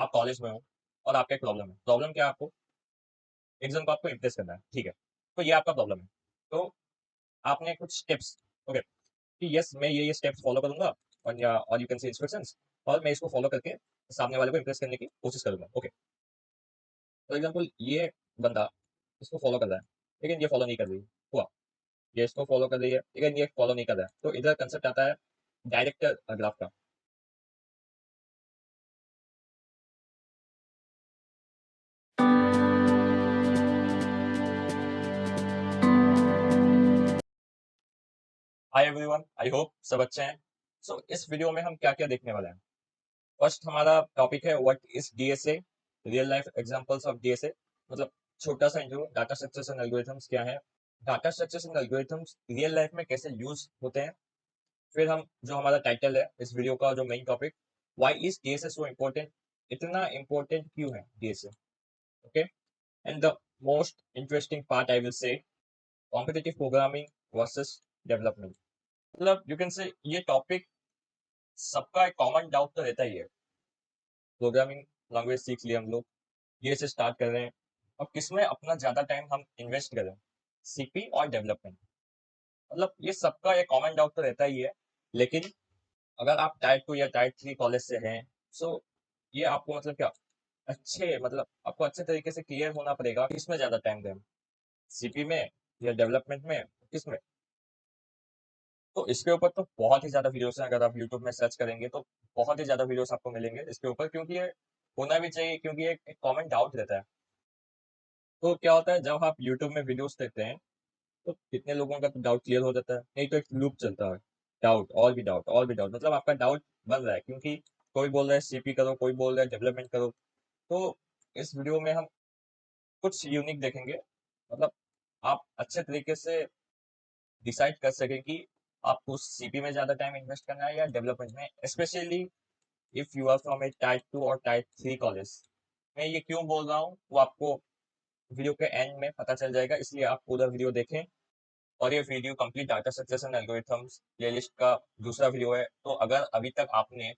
आप कॉलेज में हो और आपका एक प्रॉब्लम क्या है? आपको एक जन को आपको इम्प्रेस करना है, ठीक है। तो ये आपका प्रॉब्लम है। तो आपने कुछ स्टेप्स, ओके, कि यस मैं ये स्टेप्स फॉलो करूंगा, और यू कैन से इंस्ट्रक्शंस, और मैं इसको फॉलो करके सामने वाले को इम्प्रेस करने की कोशिश करूंगा, ओके। फॉर एग्जाम्पल ये बंदा इसको फॉलो कर रहा है, लेकिन ये फॉलो नहीं कर रही हुआ, ये इसको फॉलो कर रही है लेकिन ये फॉलो नहीं कर रहा है, तो इधर कंसेप्ट आता है डायरेक्टर ग्राफ का। हाय एवरीवन, आई होप सब अच्छे हैं। सो इस वीडियो में हम क्या क्या देखने वाले हैं। फर्स्ट हमारा टॉपिक है what is DSA, real life examples of DSA, मतलब छोटा सा intro, data structures and algorithms क्या है, data structures and algorithms real life में कैसे यूज होते हैं। फिर हम जो हमारा टाइटल है इस वीडियो का, जो main topic, why is DSA so important, इतना इम्पोर्टेंट क्यों है DSA, okay. And the most interesting part I will say competitive programming versus development. मतलब यू कैन से ये टॉपिक सबका एक कॉमन डाउट तो रहता ही है। प्रोग्रामिंग लैंग्वेज सीख लिया हम लोग, ये से स्टार्ट कर रहे हैं, अब किसमें अपना ज्यादा टाइम हम इन्वेस्ट करें, सीपी और डेवलपमेंट। मतलब ये सबका एक कॉमन डाउट तो रहता ही है। लेकिन अगर आप टाइप 2 या टाइप 3 कॉलेज से हैं, सो ये आपको मतलब क्या, मतलब आपको अच्छे तरीके से क्लियर होना पड़ेगा कि किसमें ज्यादा टाइम दें, सीपी में या डेवलपमेंट में, किसमें। तो इसके ऊपर तो बहुत ही ज्यादा वीडियोस हैं, अगर आप यूट्यूब में सर्च करेंगे तो बहुत ही ज्यादा वीडियोस आपको मिलेंगे इसके ऊपर, क्योंकि ये होना भी चाहिए, क्योंकि ये एक कॉमन डाउट रहता है। तो क्या होता है जब आप यूट्यूब में वीडियोस देखते हैं, तो कितने लोगों का तो डाउट क्लियर हो जाता है, नहीं तो एक लूप चलता है, डाउट और भी डाउट और भी डाउट, मतलब आपका डाउट बन रहा है, क्योंकि कोई बोल रहा है सीपी करो, कोई बोल रहा है डेवलपमेंट करो। तो इस वीडियो में हम कुछ यूनिक देखेंगे, मतलब आप अच्छे तरीके से डिसाइड कर सकें कि आपको सीपी में ज्यादा टाइम इन्वेस्ट करना है या डेवलपमेंट में, specially if you are from a type 2 और टाइप 3 कॉलेज। मैं ये क्यों बोल रहा हूँ वो आपको वीडियो के एंड में पता चल जाएगा, इसलिए आप पूरा वीडियो देखें। और ये video complete data structures and algorithms playlist का दूसरा वीडियो है, तो अगर अभी तक आपने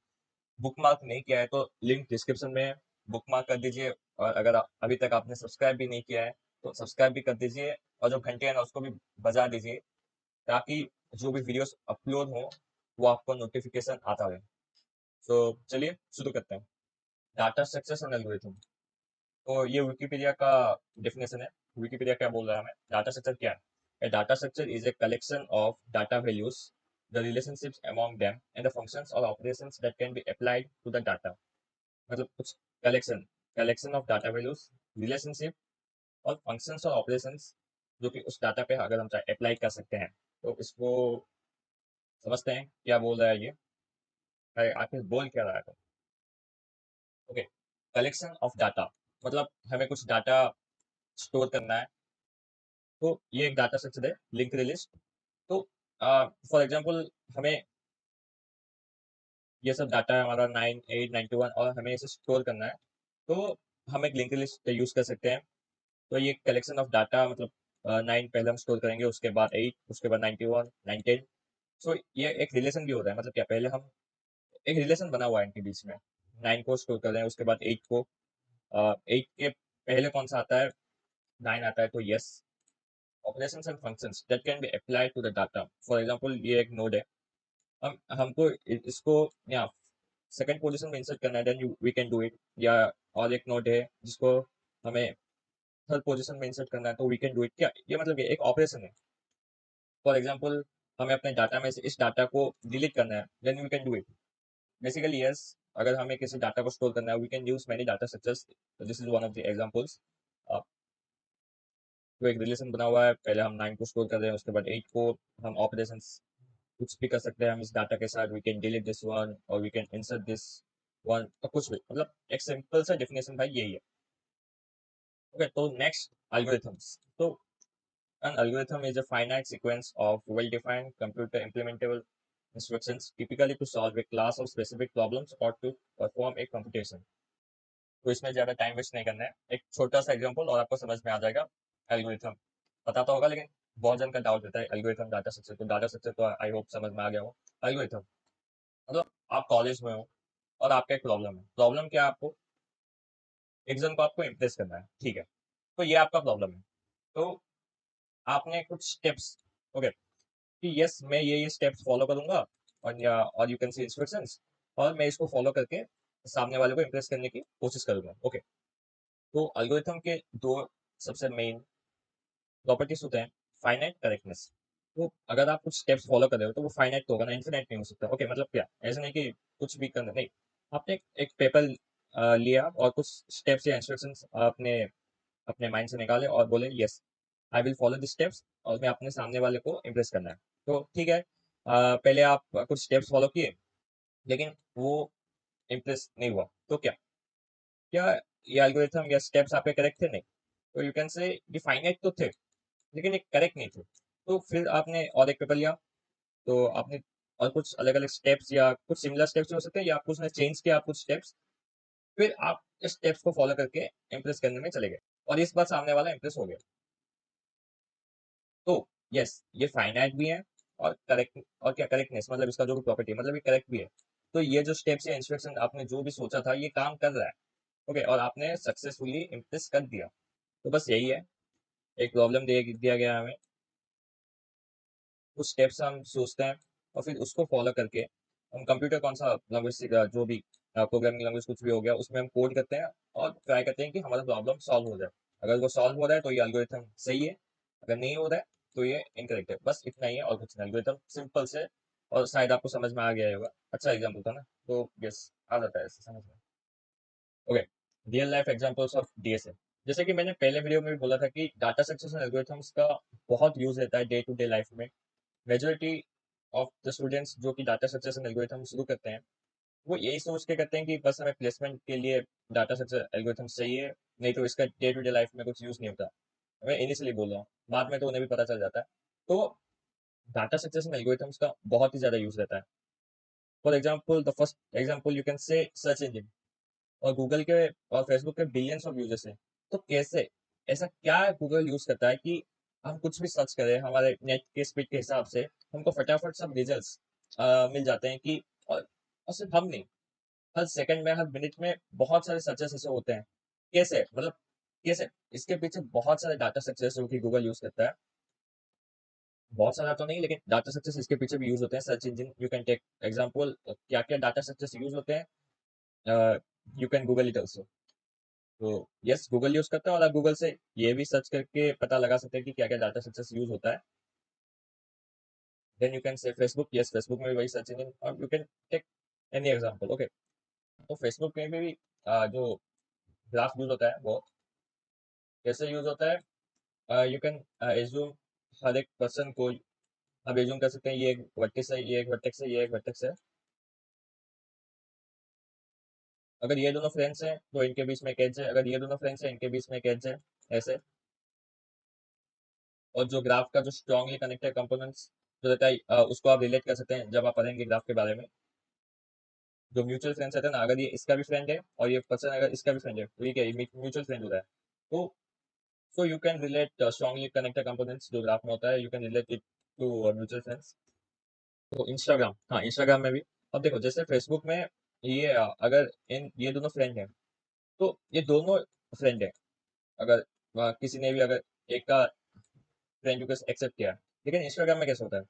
बुकमार्क नहीं किया है तो लिंक डिस्क्रिप्शन में है, बुकमार्क कर दीजिए। और अगर अभी तक आपने सब्सक्राइब भी नहीं किया है तो सब्सक्राइब भी कर दीजिए, और जो घंटे है ना उसको भी बजा दीजिए, ताकि जो भी वीडियोस अपलोड हो वो आपको नोटिफिकेशन आता रहे। तो चलिए शुरू करते हैं। डाटा स्ट्रक्चर्स एंड एल्गोरिथम, तो ये विकिपीडिया का डेफिनेशन है। विकिपीडिया क्या बोल रहा है हमें, डाटा स्ट्रक्चर क्या है? A data structure is a collection of data values, the relationships among them and the functions और operations that can be applied to the data. मतलब कुछ collection, collection of data values, relationship और functions और operations जो कि उस data पे अगर हम चाहे अप्लाई कर सकते हैं। तो इसको समझते हैं क्या बोल रहा है ये, आखिर बोल क्या रहा है। ओके, कलेक्शन ऑफ डाटा, मतलब हमें कुछ डाटा स्टोर करना है, तो ये एक डाटा स्ट्रक्चर है, लिंक्ड लिस्ट। तो फॉर एग्जांपल हमें ये सब डाटा है हमारा 9891, और हमें इसे स्टोर करना है, तो हम एक लिंक्ड लिस्ट यूज कर सकते हैं। तो ये कलेक्शन ऑफ डाटा, मतलब 9 पहले हम स्टोर करेंगे, उसके बाद 8, उसके बाद 91, 19। सो ये एक रिलेशन भी होता है, मतलब क्या, पहले हम एक रिलेशन बना हुआ है इनके बीच में, 9 को स्टोर कर रहे हैं, उसके बाद 8 को, 8 के पहले कौन सा आता है, 9 आता है, तो yes, operations and functions that can be applied to the data. For example ये एक नोड है, हम हमको इसको या सेकंड पोजीशन में इंसर्ट करना है, then we can do it. या और एक नोड है जिसको हमें थर्ड पोजीशन में इंसर्ट करना है, तो वी कैन डू इट। क्या ये मतलब ये एक ऑपरेशन है। फॉर एग्जांपल हमें अपने डाटा में से इस डाटा को डिलीट करना है, then we can do it. Basically yes, अगर हमें किसी डाटा को स्टोर करना है, we can use many data structures, this is one of the examples. तो एक रिलेशन बना हुआ है, पहले हम 9 को स्टोर कर रहे हैं, उसके बाद 8 को, हम ऑपरेशंस कुछ भी कर सकते हैं हम इस डाटा के साथ, we can delete this one और we can insert this one, तो कुछ भी, मतलब एक सिंपल सा डेफिनेशन भाई यही है। ओके, तो नेक्स्ट, एल्गोरिथम्स। तो an algorithm is a finite sequence of well-defined computer implementable instructions typically to solve a class of specific problems or to perform a computation। तो इसमें ज्यादा टाइम वेस्ट नहीं करना है, एक छोटा सा एग्जांपल और आपको समझ में आ जाएगा। एल्गोरिथम पता तो होगा, लेकिन बहुत जन का डाउट रहता है एल्गोरिथम डाटा स्ट्रक्चर, तो डाटा स्ट्रक्चर तो आई होप समझ में आ गया हो। एल्गोरिथम मतलब आप कॉलेज में हो और आपका एक प्रॉब्लम है, प्रॉब्लम क्या है आपको, एक जन को आपको इम्प्रेस करना है, ठीक है। तो ये आपका प्रॉब्लम है। तो आपने कुछ स्टेप्स, ओके, कि यस मैं ये स्टेप्स फॉलो करूंगा, और यू कैन सी इंस्ट्रक्शंस, और मैं इसको फॉलो करके सामने वाले को इम्प्रेस करने की कोशिश करूंगा, ओके। तो एल्गोरिथम के दो सबसे मेन प्रॉपर्टीज होते हैं, फाइनाइट, करेक्टनेस। तो अगर आप कुछ स्टेप्स फॉलो कर रहे हो तो वो फाइनाइट तो होगा ना, इन्फिनाइट नहीं हो सकता, ओके। मतलब क्या, ऐसा नहीं कि कुछ भी करना नहीं। आपने एक पेपर लिया और कुछ स्टेप्स या इंस्ट्रक्शंस आपने अपने माइंड से निकाले और बोले yes I will follow the steps, और मैं अपने सामने वाले को इम्प्रेस करना है। तो ठीक है, पहले आप कुछ स्टेप्स फॉलो किए, लेकिन वो इम्प्रेस नहीं हुआ, तो क्या क्या ये एल्गोरिथम या स्टेप्स आपके करेक्ट थे? नहीं। तो यू कैन से ये फाइनाइट तो थे, लेकिन एक करेक्ट नहीं थे। तो फिर आपने और एक पेपर लिया, तो आपने और कुछ अलग अलग स्टेप्स या कुछ सिमिलर स्टेप्स हो सकते हैं, या आपको उसने चेंज किया कुछ स्टेप्स, फिर आप इस स्टेप्स को फॉलो करके इम्प्रेस करने में चले गए, और इस बार सामने वाला इम्प्रेस हो गया। तो यस ये फाइनाइट भी है, और करेक्ट, और क्या करेक्टनेस मतलब इसका जो भी प्रॉपर्टी मतलब ये करेक्ट भी है। तो ये जो स्टेप्स या इंस्ट्रक्शन आपने जो भी सोचा था ये काम कर रहा है, ओके, और आपने सक्सेसफुली इम्प्रेस कर दिया। तो बस यही है, एक प्रॉब्लम दिया गया है हमें, कुछ स्टेप्स हम सोचते हैं और फिर उसको फॉलो करके हम कंप्यूटर कौन सा लैंग्वेज जो भी प्रोग्रामिंग लैंग्वेज कुछ भी हो गया उसमें हम कोड करते हैं और ट्राई करते हैं कि हमारा प्रॉब्लम सॉल्व हो जाए। अगर वो सॉल्व हो रहा है तो ये एल्गोरिथम सही है, अगर नहीं हो रहा है तो ये इनकरेक्ट है। बस इतना ही है और कुछ नहीं, एल्गोरिथम सिंपल से, और शायद आपको समझ में आ गया होगा, अच्छा एग्जाम्पल था ना, तो यस आ जाता है ऐसे समझ में। Okay, real life examples of DSA. जैसे कि मैंने पहले वीडियो में भी बोला था कि डाटा सक्सेशन एल्गोरिथम्स का बहुत यूज रहता है डे टू डे लाइफ में। मेजोरिटी ऑफ द स्टूडेंट्स जो कि डाटा सक्सेशन एल्गोरिथम शुरू करते हैं, वो यही सोच के करते हैं कि बस हमें प्लेसमेंट के लिए डाटा सक्सेस एल्गोरिथम चाहिए, नहीं तो इसका डे टू डे लाइफ में कुछ यूज नहीं होता। मैं इनिशियली बोल रहा हूँ, बाद में तो उन्हें भी पता चल जाता है। तो डाटा सक्सेशन एल्गोरिथम्स का बहुत ही ज्यादा यूज रहता है। For example the first example you can से सर्च इंजन, और गूगल के और फेसबुक के बिलियंस ऑफ यूजर्स हैं। तो कैसे, ऐसा क्या गूगल यूज करता है कि हम कुछ भी सर्च करें हमारे नेट के स्पीड के हिसाब से हमको फटाफट सब रिजल्ट्स मिल जाते हैं कि, और सिर्फ हम नहीं, हर सेकंड में हर मिनट में बहुत सारे सर्चेस ऐसे होते हैं। कैसे मतलब, कैसे, इसके पीछे बहुत सारे डाटा स्ट्रक्चर्स जो कि गूगल यूज करता है, बहुत सारा तो नहीं लेकिन डाटा स्ट्रक्चर्स इसके पीछे भी यूज होते हैं। Search engine you can take example, क्या क्या डाटा स्ट्रक्चर्स यूज होते हैं, you can Google it also. तो यस गूगल यूज करता है, और आप गूगल से ये भी सर्च करके पता लगा सकते हैं कि क्या क्या डाटा स्ट्रक्चर्स यूज होता है। Then you can say Facebook, yes Facebook में भी वही सर्च इंजन, और you can take any example, okay. तो फेसबुक में भी जो ग्राफ यूज होता है वो कैसे यूज होता है, यू कैन एज्यूम हर एक पर्सन को आप एज्यूम कर सकते हैं ये एक वर्टेक्स है, ये एक वर्टेक्स है, ये एक वर्टेक्स है। अगर ये दोनों फ्रेंड्स हैं तो इनके बीच में एक एज है, अगर ये दोनों फ्रेंड्स हैं इनके बीच में एक एज है, ऐसे। और जो ग्राफ का जो स्ट्रांगली कनेक्टेड कंपोनेंट्स जो रहता है, उसको आप रिलेट कर सकते हैं जब आप पढ़ेंगे ग्राफ के बारे में। जो म्यूचुअल फ्रेंड्स रहते हैं ना, अगर ये इसका भी फ्रेंड है और ये पर्सन अगर इसका भी फ्रेंड है तो ये क्या म्यूचुअल फ्रेंड होता है। तो so you can relate strongly connected components जो ग्राफ में होता है, you can relate it to mutual friends. तो इंस्टाग्राम, हाँ इंस्टाग्राम में भी, अब देखो जैसे फेसबुक में ये अगर इन ये दोनों फ्रेंड हैं तो ये दोनों फ्रेंड है, अगर किसी ने भी अगर एक का फ्रेंड रिक्वेस्ट एक्सेप्ट किया, लेकिन इंस्टाग्राम में कैसे होता है,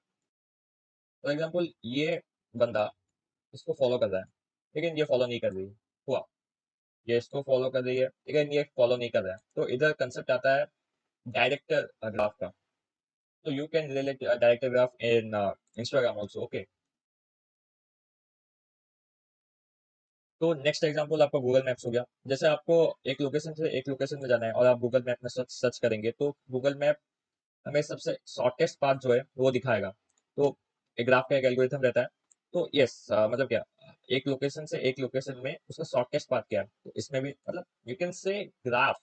फॉर एग्जाम्पल ये बंदा इसको फॉलो कर रहा है लेकिन ये फॉलो नहीं कर रही है, हुआ, ये इसको फॉलो कर रही है लेकिन ये फॉलो नहीं कर रहा है, तो इधर कंसेप्ट आता है डायरेक्टर ग्राफ का। तो you can relate director graph in Instagram also, okay. तो नेक्स्ट एग्जांपल आपका गूगल मैप्स हो गया। जैसे आपको एक लोकेशन से एक लोकेशन में जाना है और आप गूगल मैप में सर्च सर्च करेंगे तो गूगल मैप हमें सबसे शॉर्टेस्ट पाथ जो है वो दिखाएगा। तो एक ग्राफ का एक एल्गोरिथम रहता है। तो यस मतलब क्या, एक लोकेशन से एक लोकेशन में उसका शॉर्टेस्ट पाथ क्या है, तो इसमें भी मतलब यू कैन से ग्राफ,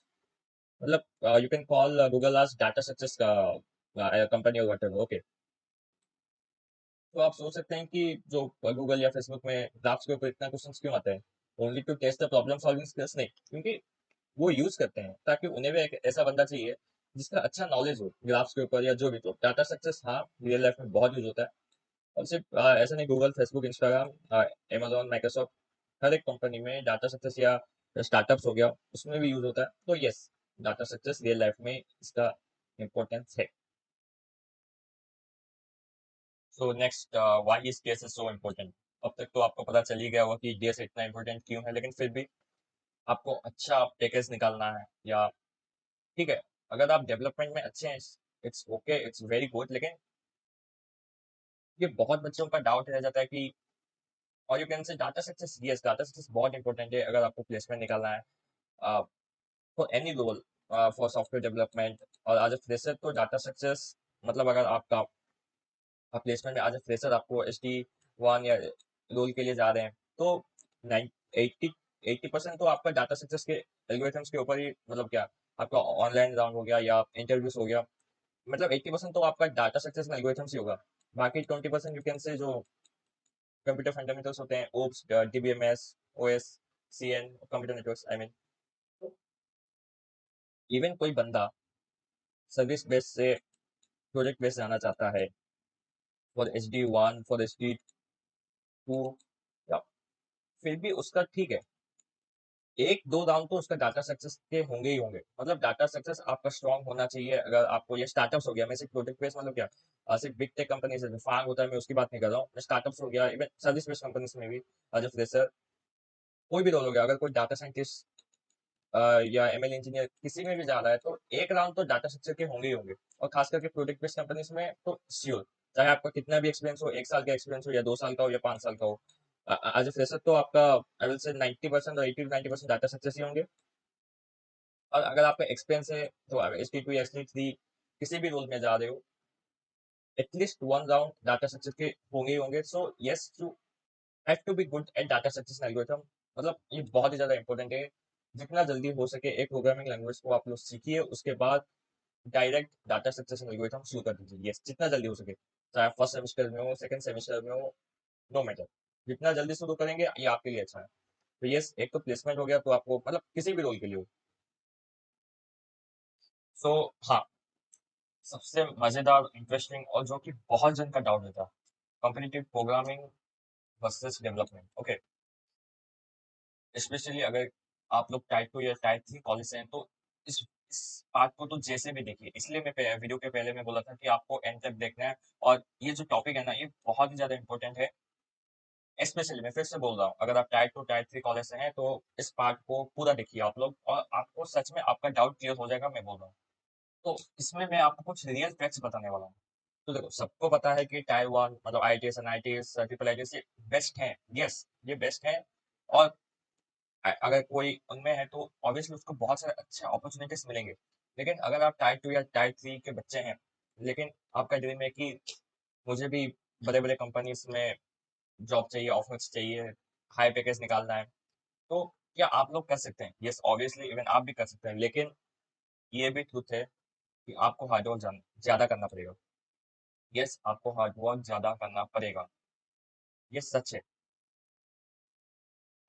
मतलब यू कैन कॉल गूगल आज डाटा सक्सेस का कंपनी और वट, ओके। तो आप सोच सकते हैं कि जो गूगल या फेसबुक में ग्राफ्स के ऊपर इतना क्वेश्चंस क्यों आते हैं, only to test the problem solving skills? नहीं, क्योंकि वो यूज करते हैं ताकि उन्हें भी एक ऐसा बंदा चाहिए जिसका अच्छा नॉलेज हो ग्राफ्स के ऊपर या जो भी। तो डाटा सक्सेस हाँ रियल लाइफ में बहुत यूज होता है, और सिर्फ ऐसा नहीं, Google Facebook Instagram Amazon Microsoft हर एक कंपनी में डाटा सक्सेस या स्टार्टअप्स हो गया, उसमें भी यूज होता है। तो yes, data structures real life में इसका इम्पोर्टेंस है। So next, why is DSA so important. अब तक तो आपको पता चल ही गया होगा कि डीएसए इतना इम्पोर्टेंट क्यों है, लेकिन फिर भी आपको अच्छा पैकेज निकालना है, या ठीक है, अगर आप डेवलपमेंट में अच्छे हैं, it's okay, it's very good, लेकिन ये बहुत बच्चों का डाउट रह जाता है कि, और you can say data structures, yes data structures बहुत इंपॉर्टेंट है अगर आपको प्लेसमेंट निकालना है for any role, for software development. और एज अ फ्रेशर तो डाटा स्ट्रक्चर्स, मतलब अगर आपका प्लेसमेंट में एज अ फ्रेशर आपको SD1 या रोल के लिए जा रहे हैं, तो 80% तो आपका डाटा स्ट्रक्चर्स के एल्गोरिथम्स के ऊपर ही, मतलब क्या, आपका ऑनलाइन राउंड हो गया या इंटरव्यूज हो गया, मतलब 80% तो आपका डाटा स्ट्रक्चर्स में एल्गोरिथम्स ही होगा। बाकी 20% यू कैन से जो कंप्यूटर फंडामेंटल्स होते हैं, OOPS, DBMS, OS, CN, computer networks, I mean. Even कोई बंदा सर्विस बेस से प्रोजेक्ट बेस जाना चाहता है, फॉर HD1, फॉर HD2, या फिर भी उसका ठीक है, एक दो राउंड तो उसका डाटा सक्सेस के होंगे ही होंगे। मतलब डाटा सक्सेस आपका स्ट्रांग होना चाहिए। अगर आपको ये स्टार्टअप्स हो गया, मैं सिर्फ प्रोडक्ट बेस, मतलब क्या, सिर्फ बिग टेक कंपनी से फांग होता है, मैं उसकी बात नहीं कर रहा हूँ, मैं स्टार्टअप्स हो गया, इवन सर्विस बेस्ड कंपनीज में भी एज अ फ्रेशर कोई भी रोल हो गया, अगर कोई डाटा साइंटिस्ट या ML इंजीनियर किसी में भी जा रहा है, तो एक राउंड तो डाटा स्ट्रक्चर के होंगे ही होंगे। और खास करके प्रोडक्ट बेस्ड कंपनीज में तो श्योर, चाहे आपका कितना भी एक्सपीरियंस हो, 1 साल का एक्सपीरियंस हो या 2 साल का हो या 5 साल का हो, एज अ फ्रेशर तो आपका आई विल से 90% और 80 to 90% डाटा स्ट्रक्चर्स ही होंगे। और अगर आपका एक्सपीरियंस है तो SD2 या SD3 किसी भी रोल में जा रहे हो, at least one round data structure के होंगे ही होंगे। So yes, you have to be good at data structures algorithm. मतलब ये बहुत ही ज्यादा इंपॉर्टेंट है। जितना जल्दी हो सके एक प्रोग्रामिंग लैंग्वेज को आप लोग सीखिए, उसके बाद डायरेक्ट डाटा स्ट्रक्चर्स एल्गोरिथम शुरू कर दीजिए। यस, जितना जल्दी हो सके, चाहे फर्स्ट सेमेस्टर में हो, सेकंड सेमेस्टर में हो, नो मैटर, जितना जल्दी शुरू करेंगे ये आपके लिए अच्छा है। तो यस, एक तो प्लेसमेंट हो गया, तो आपको मतलब किसी भी रोल के लिए हो। सो हाँ, सबसे मजेदार, इंटरेस्टिंग और जो कि बहुत जन का डाउट रहता है, competitive programming versus development. Okay, specially अगर आप लोग टाइप 2 या टाइप 3 कॉलेज से हैं, तो इस पार्ट को तो जैसे भी देखिए, इसलिए मैं वीडियो के पहले मैं बोला था कि आपको एंड तक देखना है। और ये जो टॉपिक है ना, ये बहुत ही ज्यादा इंपॉर्टेंट है। स्पेशली मैं फिर से बोल रहा हूँ, अगर आप टाइप 2 टाइप 3 कॉलेज से हैं, तो इस पार्ट को पूरा देखिए आप लोग, और आपको सच में आपका डाउट क्लियर हो जाएगा, मैं बोल रहा हूँ। तो इसमें मैं आपको कुछ रियल फैक्ट्स बताने वाला हूँ। तो देखो, सबको पता है कि टायर 1, मतलब IITs, NITs, IIITs, ये बेस्ट हैं। यस, ये बेस्ट हैं। और अगर कोई उनमें है, तो ऑब्वियसली उसको बहुत सारे अच्छे अपॉर्चुनिटीज मिलेंगे। लेकिन अगर आप टाइप 2 या टाइप 3 के बच्चे हैं, लेकिन आपका ड्रीम है कि मुझे भी बड़े बड़े कंपनीज में जॉब चाहिए, ऑफर्स चाहिए, हाई पैकेज निकालना है, तो क्या आप लोग कर सकते हैं? यस, ऑब्वियसली इवन आप भी कर सकते हैं, लेकिन ये भी ट्रुथ है कि आपको हार्डवर्क ज्यादा करना पड़ेगा। यस, आपको हार्डवर्क ज्यादा करना पड़ेगा, ये सच है।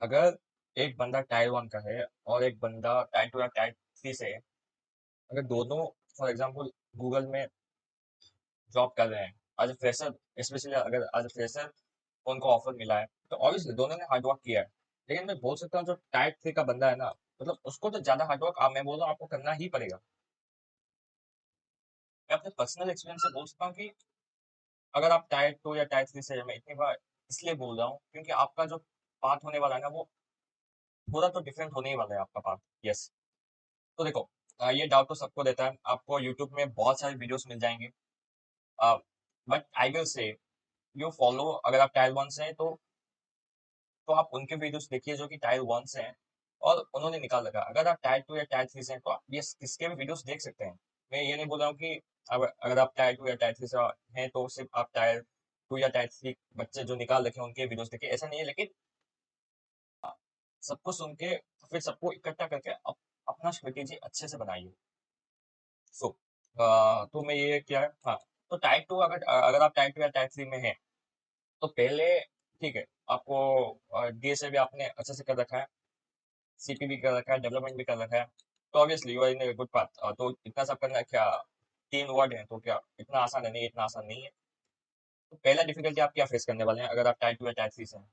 अगर एक बंदा टायर 1 का है और एक बंदा टायर 2 या टायर 3 से है, अगर दोनों फॉर एग्जांपल गूगल में जॉब कर रहे हैं एज अ फ्रेशर, स्पेशली अगर एज अ फ्रेशर उनको ऑफर मिला है, तो ऑब्वियसली दोनों ने हार्डवर्क किया है। लेकिन मैं बोल सकता हूँ जो टायर 3 का बंदा है ना, मतलब उसको तो ज्यादा हार्डवर्क, आप मैं बोल रहा हूँ, आपको करना ही पड़ेगा। मैं अपने पर्सनल एक्सपीरियंस से बोल सकता हूँ कि अगर आप टायर 2 या टायर 3 से हैं, मैं इतनी बार इसलिए बोल रहा हूँ क्योंकि आपका जो पाथ होने वाला है ना, वो पूरा तो डिफरेंट होने ही वाला है आपका पाथ। यस, तो देखो, ये डाउट तो सबको देता है, आपको यूट्यूब में बहुत सारे वीडियोस मिल जाएंगे, but I will say you follow, अगर आप टायर 1 से हैं, तो आप उनके वीडियोस देखिए जो कि टायर 1 से हैं और उन्होंने निकाल रखा है। अगर आप टायर 2 या टायर 3 से हैं, तो आप ये किसके भी वीडियोस देख सकते हैं। मैं ये नहीं बोल रहा हूँ कि अब अगर आप टायर 2 या टायर 3 से हैं, तो सिर्फ आप टायर 2 या टायर 3 बच्चे जो निकाल रखे हैं उनके वीडियोस देखिए, ऐसा नहीं है। लेकिन सबको सुन के फिर सबको इकट्ठा करके अपना स्ट्रेटेजी अच्छे से बनाइए। सो तो मैं ये क्या है, हाँ, तो टायर 2, अगर अगर आप टायर 2 या टायर 3 में हैं, तो पहले ठीक है, आपको DSA भी आपने अच्छे से कर रखा है, CP भी कर रखा है, डेवलपमेंट भी कर रखा है, तो obviously you are in good path. तो इतना सब करना क्या, 3 वर्ड है, तो क्या इतना आसान है? नहीं, इतना आसान नहीं है। तो पहला डिफिकल्टी आप क्या फेस करने वाले हैं अगर आप टायर 2 या टायर 3 से हैं?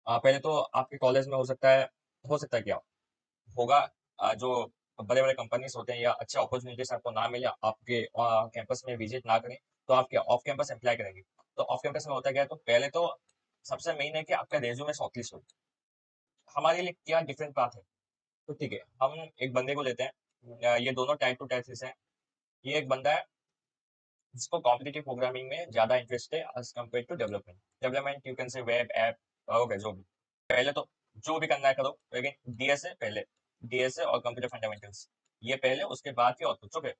पहले तो आपके कॉलेज में हो सकता है हो सकता है क्या होगा, जो बड़े बड़े कंपनीज होते हैं या अच्छे अपॉर्चुनिटीज आपको ना मिले, आपके कैंपस में विजिट ना करें, तो आप क्या ऑफ कैंपस अप्लाई करेंगे। तो ऑफ कैंपस में होता क्या है, तो पहले तो सबसे मेन है कि आपका रेज्यूमे शॉर्टलिस्ट हो। हमारे लिए क्या डिफरेंट बात है, तो ठीक है, हम एक बंदे को लेते हैं, ये दोनों टाइप टू टाइप से हैं। ये एक बंदा है जिसको कॉम्पिटिटिव प्रोग्रामिंग में ज्यादा इंटरेस्ट है as compare to development. Development you can say web app, okay जो भी, पहले तो जो भी करना है करो, लेकिन डीएसए पहले, डीएसए और कंप्यूटर फंडामेंटल्स ये पहले, उसके बाद ही और कुछ। ओके,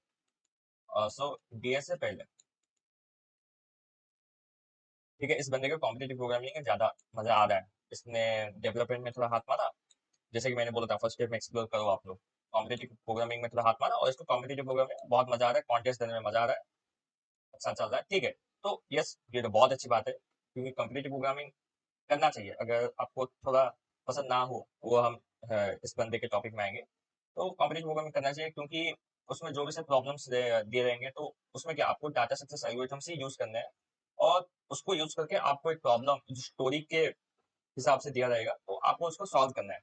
सो डीएसए पहले, ठीक है। इस बंदे को कॉम्पिटिटिव प्रोग्रामिंग में ज्यादा मजा आ रहा है, इसने डेवलपमेंट में थोड़ा हाथ मारा। जैसे कि मैंने बोला था, फर्स्ट स्टेप में एक्सप्लोर करो आप लोग, कॉम्पिटिटिव प्रोग्रामिंग में थोड़ा हाथ मारा, और इसको कॉम्पिटिटिव प्रोग्रामिंग में बहुत मजा आ रहा है, कॉन्टेस्ट देने में मजा आ रहा है, अच्छा चल रहा है, ठीक है। तो यस, ये तो बहुत अच्छी बात है, क्योंकि कॉम्पिटिटिव प्रोग्रामिंग करना चाहिए। अगर आपको थोड़ा पसंद ना हो, वो हम इस बंदे के टॉपिक में आएंगे, तो कॉम्पिटिटिव प्रोग्रामिंग करना चाहिए, क्योंकि उसमें जो भी से प्रॉब्लम्स दिए रहेंगे, तो उसमें क्या आपको डाटा सक्सेस एल्गोरिथम्स ही यूज करना है, और उसको यूज करके आपको एक प्रॉब्लम स्टोरी के हिसाब से दिया रहेगा, तो आपको उसको सॉल्व करना है।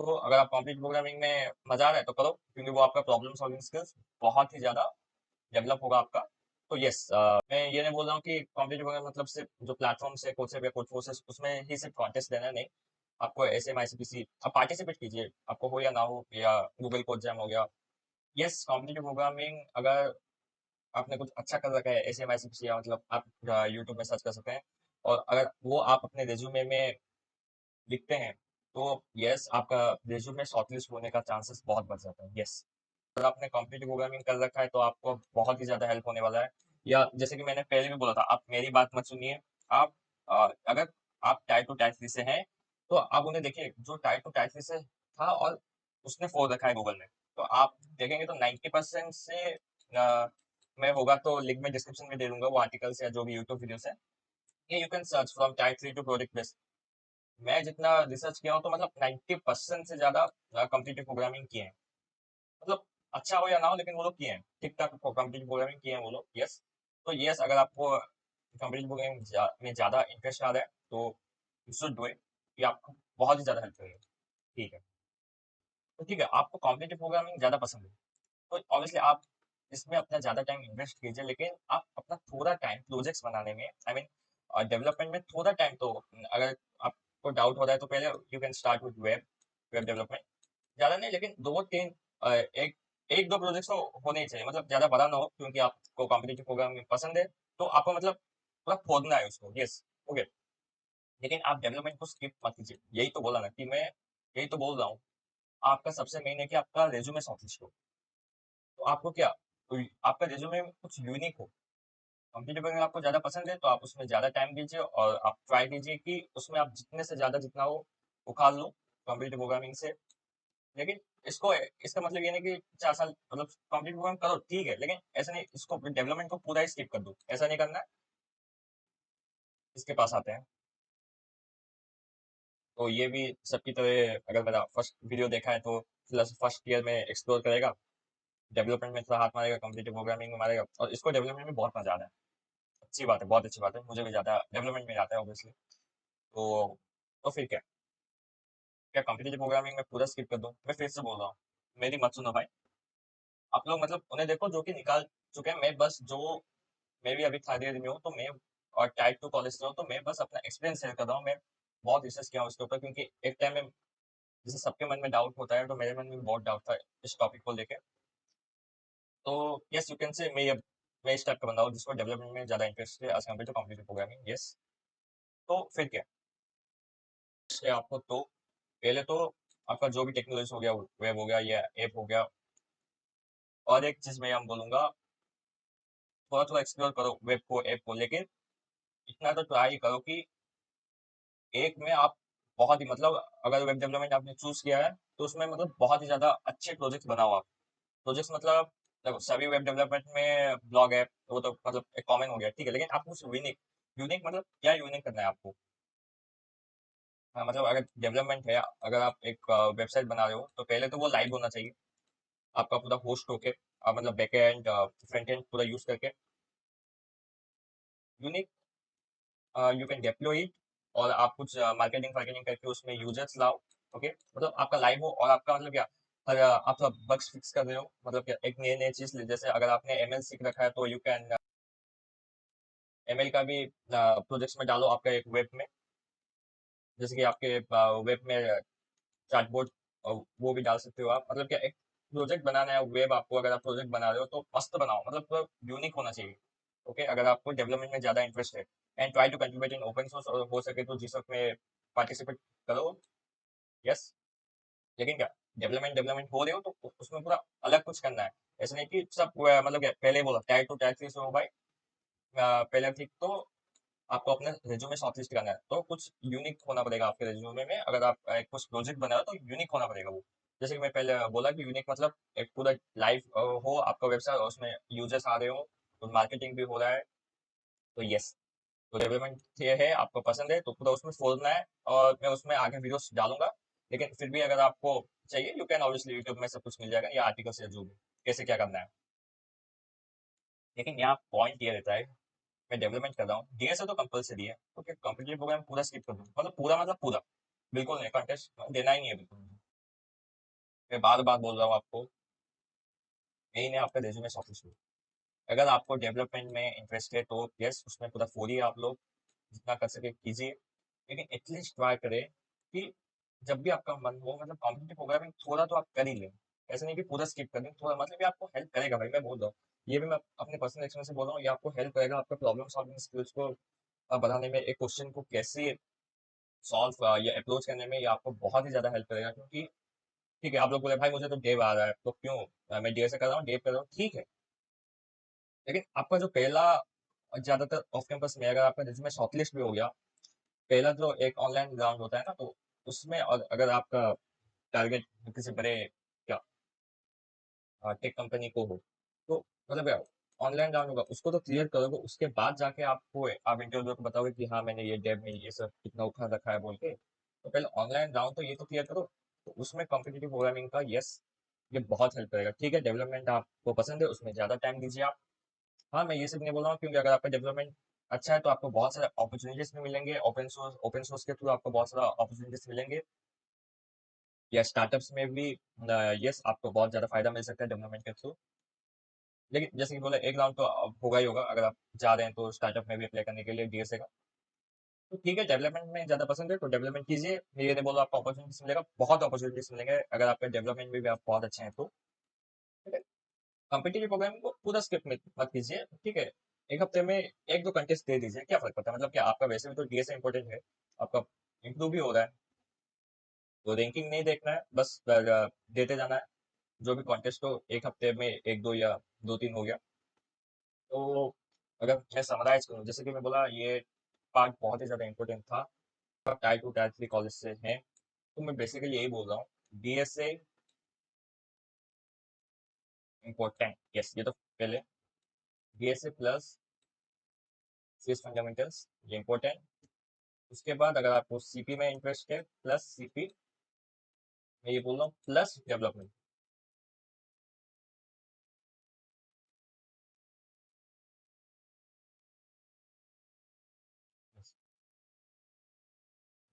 तो अगर आप कॉम्पिटिटिव प्रोग्रामिंग में मजा आ रहा है तो करो, क्योंकि वो आपका प्रॉब्लम सॉल्विंग स्किल्स बहुत ही ज्यादा डेवलप होगा आपका। तो यस, मैं ये नहीं बोल रहा हूँ कि कॉम्पिटिटिव प्रोग्राम मतलब सिर्फ जो प्लेटफॉर्म से कोर्सेप या कोड फोर्सेस उसमें ही सिर्फ कॉन्टेस्ट देना है, नहीं। आपको एस एम आई सी पी सी आप पार्टिसिपेट कीजिए, आपको हो या ना हो, या गूगल कोड जैम हो गया। यस, कॉम्पिटिटिव प्रोग्रामिंग अगर आपने कुछ अच्छा कर रखा है, एस एम आई सी पी सी, या मतलब आप यूट्यूब में सर्च कर सकते हैं, और अगर वो आप अपने रिज्यूमे में लिखते हैं, तो यस, आपका रिज्यूमे शॉर्टलिस्ट होने का चांसेस बहुत बढ़ जाता है। यस, अगर आपने कॉम्पिटिटिव प्रोग्रामिंग कर रखा है, तो आपको बहुत ही ज्यादा हेल्प होने वाला है। या जैसे कि मैंने पहले भी बोला था, आप मेरी बात मत सुनिए। आप अगर आप टाइप टू टाइप से हैं, तो आप उन्हें देखिए जो टाइप टू टाइप से था और उसने फोड़ रखा है गूगल में, तो आप देखेंगे तो 90% से मैं होगा तो लिंक में डिस्क्रिप्शन में दे दूंगा, वो आर्टिकल्स या जो भी यूट्यूब वीडियोस है, ये you can search from type 3 to product based. मैं जितना रिसर्च किया हूँ, तो मतलब 90% से ज्यादा कॉम्पिटिटिव प्रोग्रामिंग किए हैं, मतलब अच्छा हो या ना हो, लेकिन वो लोग किए हैं, ठीक ठाक कॉम्पिटिटिव प्रोग्रामिंग किए हैं वो लोग। यस, तो यस, अगर आपको कॉम्पिटिटिव प्रोग्रामिंग में ज्यादा इंटरेस्ट आ रहा है, तो यू शुड डू इट, ये आपको बहुत ही ज्यादा हेल्प करेगा, ठीक है। तो ठीक है, आपको कॉम्पिटिटिव प्रोग्रामिंग ज्यादा पसंद है, तो ऑब्वियसली आप इसमें अपना ज्यादा टाइम इन्वेस्ट कीजिए, लेकिन आप अपना थोड़ा टाइम प्रोजेक्ट्स बनाने में, आई मीन डेवलपमेंट में थोड़ा टाइम, तो अगर आपको डाउट हो रहा है, तो पहले you can start with web, web development, ज्यादा नहीं, लेकिन दो तीन एक एक दो प्रोजेक्ट तो होने ही चाहिए, मतलब ज्यादा बड़ा ना हो, क्योंकि आपको कॉम्पिटिटिव प्रोग्रामिंग पसंद है, तो आपको मतलब पूरा खोदना है उसको। यस, ओके, लेकिन आप डेवलपमेंट को स्किप मत कीजिए, यही तो बोला ना कि मैं, यही तो बोल रहा हूँ, आपका सबसे मेन है कि आपका रेज्यूमे शॉर्टलिस्ट हो। तो आपको क्या, तो आपका रिज्यूमे में कुछ यूनिक हो। कॉम्पिटिटिव प्रोग्रामिंग आपको ज्यादा पसंद है, तो आप उसमें ज्यादा टाइम दीजिए, और आप ट्राई कीजिए कि उसमें आप जितने से ज्यादा जितना हो उखाड़ लो कॉम्पिटिटिव प्रोग्रामिंग से। लेकिन इसको, इसका मतलब ये नहीं कि 4 साल मतलब कॉम्पिटिटिव प्रोग्राम करो, ठीक है, लेकिन ऐसा नहीं इसको डेवलपमेंट को पूरा ही स्किप कर दो, ऐसा नहीं करना है। इसके पास आते हैं, तो ये भी सबकी तरह, अगर मेरा फर्स्ट वीडियो देखा है, तो प्लस फर्स्ट ईयर में एक्सप्लोर करेगा, डेवलपमेंट में थोड़ा हाथ मारेगा, कॉम्पिटिटिव प्रोग्रामिंग में मारेगा, और इसको डेवलपमेंट में बहुत मजा आता है। अच्छी बात है, बहुत अच्छी बात है, मुझे भी ज्यादा डेवलपमेंट में आता है ऑब्वियसली। तो फिर क्या, क्या कॉम्पिटिटिव प्रोग्रामिंग में पूरा स्किप कर दूं? मैं फिर से बोल रहा हूँ, मेरी मत सुनो भाई। आप लोग मतलब उन्हें देखो जो कि निकाल चुके हैं, मैं बस जो, मैं भी अभी थर्ड ईयर में हूँ, तो मैं और टाइप टू कॉलेज से हूँ, तो मैं बस अपना एक्सपीरियंस शेयर कर रहा हूँ। मैं बहुत रिसर्च किया हूँ इसके ऊपर, क्योंकि एक टाइम में जैसे सबके मन में डाउट होता है, तो मेरे मन में भी बहुत डाउट था इस टॉपिक को लेके। तो यस, यू कैन से मैं इस टाइप का बंदा हूँ जिसको डेवलपमेंट में ज्यादा इंटरेस्ट है as compare to competitive programming. Yes, तो फिर क्या है आपको, तो पहले तो आपका जो भी टेक्नोलॉजी हो गया, वेब हो गया या ऐप हो गया, और एक चीज मैं हम बोलूंगा, थोड़ा थोड़ा एक्सप्लोर करो वेब को, ऐप को, लेकिन इतना तो ट्राई करो कि एक में आप बहुत ही मतलब, अगर वेब डेवलपमेंट आपने चूज किया है, तो उसमें मतलब बहुत ही ज्यादा अच्छे प्रोजेक्ट्स बनाओ आप। प्रोजेक्ट्स मतलब देखो, सभी वेब डेवलपमेंट में ब्लॉग ऐप वो तो मतलब एक कॉमन हो गया, ठीक है, लेकिन आपको कुछ यूनिक, यूनिक मतलब क्या यूनिक करना है आपको। हाँ, मतलब अगर डेवलपमेंट है, अगर आप एक वेबसाइट बना रहे हो, तो पहले तो वो लाइव होना चाहिए, आपका पूरा होस्ट होके, मतलब बैकएंड फ्रंट एंड पूरा यूज करके unique, you can deploy it, और आप कुछ मार्केटिंग फार्केटिंग करके उसमें यूजर्स लाओ, ओके, मतलब आपका लाइव हो और आपका मतलब क्या, अगर आप बग्स फिक्स कर रहे हो, मतलब क्या एक नई नई चीज, जैसे अगर आपने एमएल सीख रखा है तो यू कैन एमएल का भी प्रोजेक्ट्स में डालो आपका एक वेब में, जैसे कि आपके वेब में चैटबॉट, वो भी डाल सकते हो आप। मतलब क्या एक प्रोजेक्ट बनाना है वेब आपको, अगर आप प्रोजेक्ट बना रहे हो तो मस्त बनाओ, मतलब यूनिक होना चाहिए। ओके, अगर आपको डेवलपमेंट में ज्यादा इंटरेस्ट है, and try to contribute in open source, और हो सके तो जिस में पार्टिसिपेट करो। यस, लेकिन क्या डेवलपमेंट डेवलपमेंट हो रहे हो तो उसमें पूरा अलग कुछ करना है। ऐसा नहीं कि सब मतलब क्या पहले बोला टायर टू टायर थ्री से हो भाई, पहले ठीक तो आपको अपने रिज्यूमे शॉर्टलिस्ट करना है तो कुछ यूनिक होना पड़ेगा आपके रिज्यूमे में। अगर आप कुछ प्रोजेक्ट बना रहे हो तो यूनिक होना पड़ेगा वो। जैसे कि मैं पहले बोला कि यूनिक मतलब एक पूरा लाइव हो आपका वेबसाइट और उसमें यूजर्स आ रहे हो, तो मार्केटिंग भी हो रहा है। तो यस, तो डेवलपमेंट ये है, आपको पसंद है तो पूरा उसमें खोलना है, और मैं उसमें आगे वीडियोस डालूंगा। लेकिन फिर भी अगर आपको चाहिए यू कैन ऑब्वियसली यूट्यूब में सब कुछ मिल जाएगा, या आर्टिकल्स या जो भी कैसे क्या करना है। लेकिन यहाँ पॉइंट ये रहता है, मैं डेवलपमेंट कर रहा हूँ, डीएसए तो कंपलसरी है, तो क्या कॉम्पिटिटिव प्रोग्राम पूरा स्किप कर दूँ, मतलब पूरा बिल्कुल नहीं, कंटेस्ट देना ही नहीं है बिल्कुल मुझे। मैं बार बार बोल रहा हूँ आपको, यही नहीं आपका रेज्यूमे ऑफिस में, अगर आपको डेवलपमेंट में इंटरेस्ट है तो यस उसमें पूरा फोड़िए आप लोग, जितना कर सके कीजिए। लेकिन एटलीस्ट ट्राई करें कि जब भी आपका मन हो, मतलब कॉम्पिटिटिव प्रोग्रामिंग थोड़ा तो आप कर ही लें। ऐसा नहीं कि पूरा स्किप कर दें, थोड़ा मतलब ये आपको हेल्प करेगा भाई, मैं बोल रहा हूँ। ये भी मैं अपने पर्सनल एक्सपीरियंस से बोल रहा हूँ, ये आपको हेल्प करेगा आपका प्रॉब्लम सॉल्विंग स्किल्स को बढ़ाने में, एक क्वेश्चन को कैसे सॉल्व या अप्रोच करने में ये आपको बहुत ही ज्यादा हेल्प करेगा। क्योंकि ठीक है, आप लोग बोले भाई मुझे तो डेव आ रहा है तो क्यों, मैं डेव से कर रहा हूँ, डेव कर रहा हूँ, ठीक है। लेकिन आपका जो पहला, ज्यादातर ऑफ कैंपस में अगर आपका रिज्यूमे शॉर्टलिस्ट भी हो गया, पहला जो एक ऑनलाइन राउंड होता है ना, तो उसमें अगर आपका टारगेट किसी बड़े क्या टेक कंपनी को हो, तो मतलब ऑनलाइन राउंड होगा, उसको तो क्लियर करोगे, उसके बाद जाके आपको आप इंटरव्यू को बताओगे कि हाँ मैंने ये डेव में ये सब कितना उठा रखा है बोल के। तो पहले ऑनलाइन राउंड तो ये तो क्लियर करो, तो उसमें कॉम्पिटिटिव प्रोग्रामिंग का यस ये बहुत हेल्प करेगा। ठीक है, डेवलपमेंट आपको पसंद है, उसमें ज़्यादा टाइम दीजिए आप। हाँ, मैं ये सब नहीं बोल रहा हूँ, क्योंकि अगर आपका डेवलपमेंट अच्छा है तो आपको बहुत सारे अपॉर्चुनिटीज भी मिलेंगे, ओपन सोर्स के थ्रू आपको बहुत सारा अपॉर्चुनिटीज मिलेंगे, या स्टार्टअप्स में भी यस आपको बहुत ज़्यादा फायदा मिल सकता है डेवलपमेंट के थ्रू। लेकिन जैसे कि बोला एक राउंड तो होगा ही होगा, अगर आप जा रहे हैं तो स्टार्टअप में भी अप्लाई करने के लिए डीएसए का। तो ठीक है, डेवलपमेंट में ज़्यादा पसंद है तो डेवलपमेंट कीजिए, मैं ये नहीं बोल रहा आपको अपॉर्चुनिटीज मिलेगा, बहुत अपॉर्चुनिटीज मिलेंगे अगर आपका डेवलपमेंट में भी आप बहुत अच्छे हैं तो। ठीक है, कॉम्पिटिटिव प्रोग्राम को पूरा स्किप मत कीजिए, ठीक है। एक हफ्ते में एक दो कंटेस्ट दे दीजिए, क्या फर्क पड़ता है, मतलब क्या आपका वैसे भी तो डीएसए इंपॉर्टेंट है, आपका इंप्रूव भी हो रहा है, तो रैंकिंग नहीं देखना है, बस देते जाना है। जो भी कॉन्टेस्ट हो एक हफ्ते में एक दो या दो तीन हो गया। तो अगर मैं समराइज करूँ, जैसे कि मैं बोला ये पार्ट बहुत ही ज़्यादा इंपॉर्टेंट था, tier two tier three college से हैं, तो मैं बेसिकली यही बोल रहा हूँ, डीएसए इम्पोर्टेंट, यस ये तो पहले डीएसए प्लस सीएस फंडामेंटल्स, ये इम्पोर्टेंट। उसके बाद अगर आपको सीपी में इंटरेस्ट है, प्लस सीपी, मैं ये बोल रहा हूँ प्लस डेवलपमेंट।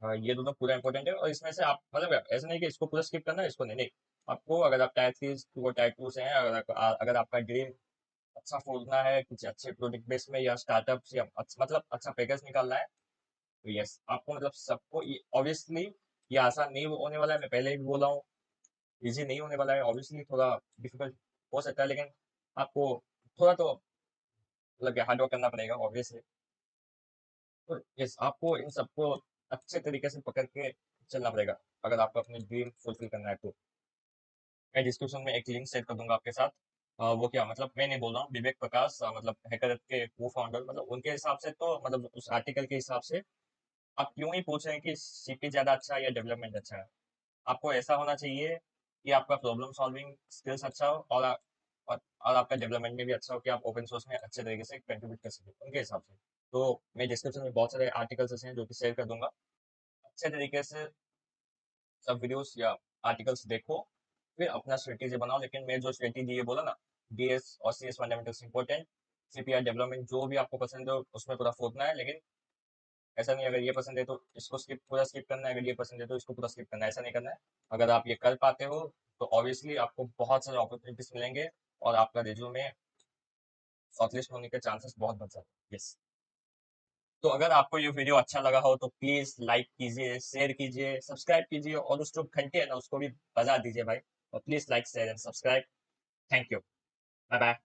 हाँ, ये दोनों पूरा इंपॉर्टेंट है, और इसमें से आप मतलब ऐसा नहीं कि इसको पूरा स्किप करना है, इसको नहीं नहीं। आपको अगर आप टायर थ्री को टायर टू से हैं, अगर आपका ड्रीम अच्छा खोलना है कुछ अच्छे प्रोडक्ट बेस में, या स्टार्टअप या मतलब अच्छा पैकेज निकालना है, तो यस आपको मतलब सबको ऑब्वियसली ये आसान नहीं होने वाला है, मैं पहले भी बोला हूँ, इजी नहीं होने वाला है, ऑब्वियसली थोड़ा डिफिकल्ट हो सकता है, लेकिन आपको थोड़ा तो मतलब हार्ड वर्क करना पड़ेगा ऑब्वियसली। तो यस आपको इन सबको अच्छे तरीके से पकड़ के चलना पड़ेगा, अगर आपको अपनी ड्रीम फुलफिल करना है तो। मैं डिस्क्रिप्शन में एक लिंक शेयर कर दूंगा आपके साथ। वो क्या मतलब मैं नहीं बोल रहा हूँ, विवेक प्रकाश मतलब हैकर के को फाउंडर, मतलब उनके हिसाब से तो मतलब उस आर्टिकल के हिसाब से आप क्यों ही पूछ रहे हैं कि सीपी ज्यादा अच्छा है या डेवलपमेंट अच्छा है। आपको ऐसा होना चाहिए कि आपका प्रॉब्लम सॉल्विंग स्किल्स अच्छा हो, और आपका डेवलपमेंट में भी अच्छा हो, कि आप ओपन सोर्स में अच्छे तरीके से कंट्रीब्यूट कर सके उनके हिसाब से। तो मैं डिस्क्रिप्शन में बहुत सारे आर्टिकल्स ऐसे हैं जो कि शेयर कर दूंगा, अच्छे तरीके से सब वीडियोस या आर्टिकल्स देखो, फिर अपना स्ट्रेटेजी बनाओ। लेकिन मैं जो स्ट्रेटेजी ये बोला ना, डीएस और CS fundamentals important, CPR development जो भी आपको पसंद हो उसमें पूरा फोड़ना है, लेकिन ऐसा नहीं, अगर ये पसंद है तो इसको पूरा स्किप करना है, अगर ये पसंद है तो इसको पूरा स्किप करना है, ऐसा नहीं करना है। अगर आप ये कर पाते हो तो ऑब्वियसली आपको बहुत सारे अपॉर्चुनिटीज मिलेंगे और आपका रिज्यूमे शॉर्टलिस्ट होने के चांसेस बहुत बढ़ जाते हैं। यस। तो अगर आपको ये वीडियो अच्छा लगा हो तो प्लीज लाइक कीजिए, शेयर कीजिए, सब्सक्राइब कीजिए, और उस जो घंटे है ना उसको भी बजा दीजिए भाई। और please like share and subscribe. Thank you. Bye bye.